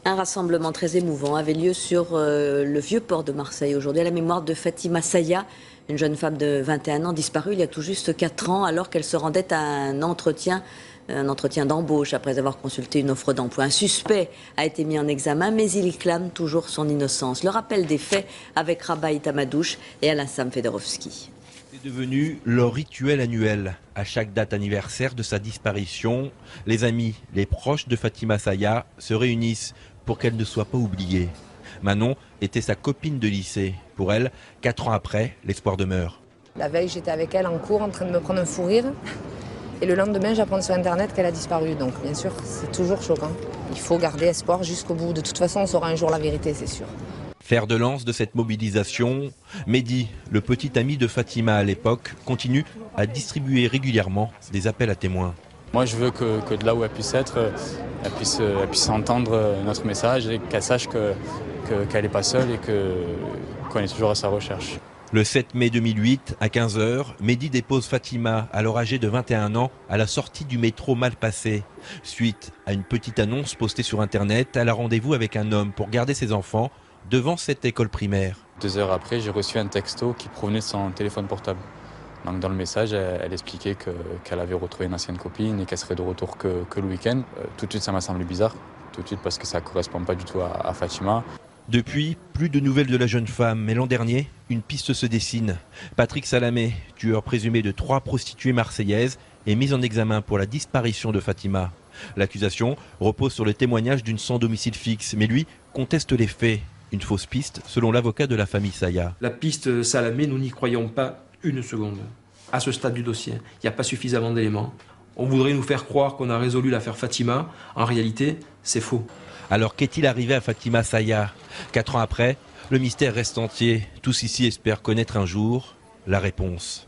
Un rassemblement très émouvant avait lieu sur le vieux port de Marseille aujourd'hui à la mémoire de Fatima Saya, une jeune femme de 21 ans disparue il y a tout juste 4 ans alors qu'elle se rendait à un entretien d'embauche après avoir consulté une offre d'emploi. Un suspect a été mis en examen mais il clame toujours son innocence. Le rappel des faits avec Rabaï Tamadouche et Alassane Federovski. C'est devenu leur rituel annuel. À chaque date anniversaire de sa disparition, les amis, les proches de Fatima Saya se réunissent pour qu'elle ne soit pas oubliée. Manon était sa copine de lycée. Pour elle, 4 ans après, l'espoir demeure. La veille, j'étais avec elle en cours en train de me prendre un fou rire. Et le lendemain, j'apprends sur Internet qu'elle a disparu. Donc bien sûr, c'est toujours choquant. Il faut garder espoir jusqu'au bout. De toute façon, on saura un jour la vérité, c'est sûr. Fer de lance de cette mobilisation, Mehdi, le petit ami de Fatima à l'époque, continue à distribuer régulièrement des appels à témoins. Moi, je veux que de là où elle puisse être, elle puisse entendre notre message et qu'elle sache qu'elle n'est pas seule et qu'on est toujours à sa recherche. Le 7 mai 2008, à 15 h, Mehdi dépose Fatima, alors âgée de 21 ans, à la sortie du métro Malpasset. Suite à une petite annonce postée sur Internet, elle a rendez-vous avec un homme pour garder ses enfants devant cette école primaire. 2 heures après, j'ai reçu un texto qui provenait de son téléphone portable. Donc dans le message, elle expliquait qu'elle avait retrouvé une ancienne copine et qu'elle serait de retour que le week-end. Tout de suite, ça m'a semblé bizarre. Tout de suite parce que ça ne correspond pas du tout à Fatima. Depuis, plus de nouvelles de la jeune femme, mais l'an dernier, une piste se dessine. Patrick Salamé, tueur présumé de 3 prostituées marseillaises, est mis en examen pour la disparition de Fatima. L'accusation repose sur le témoignage d'une sans domicile fixe, mais lui conteste les faits. Une fausse piste, selon l'avocat de la famille Saya. La piste Salamé, nous n'y croyons pas une seconde. À ce stade du dossier, il n'y a pas suffisamment d'éléments. On voudrait nous faire croire qu'on a résolu l'affaire Fatima. En réalité, c'est faux. Alors qu'est-il arrivé à Fatima Saya? 4 ans après, le mystère reste entier. Tous ici espèrent connaître un jour la réponse.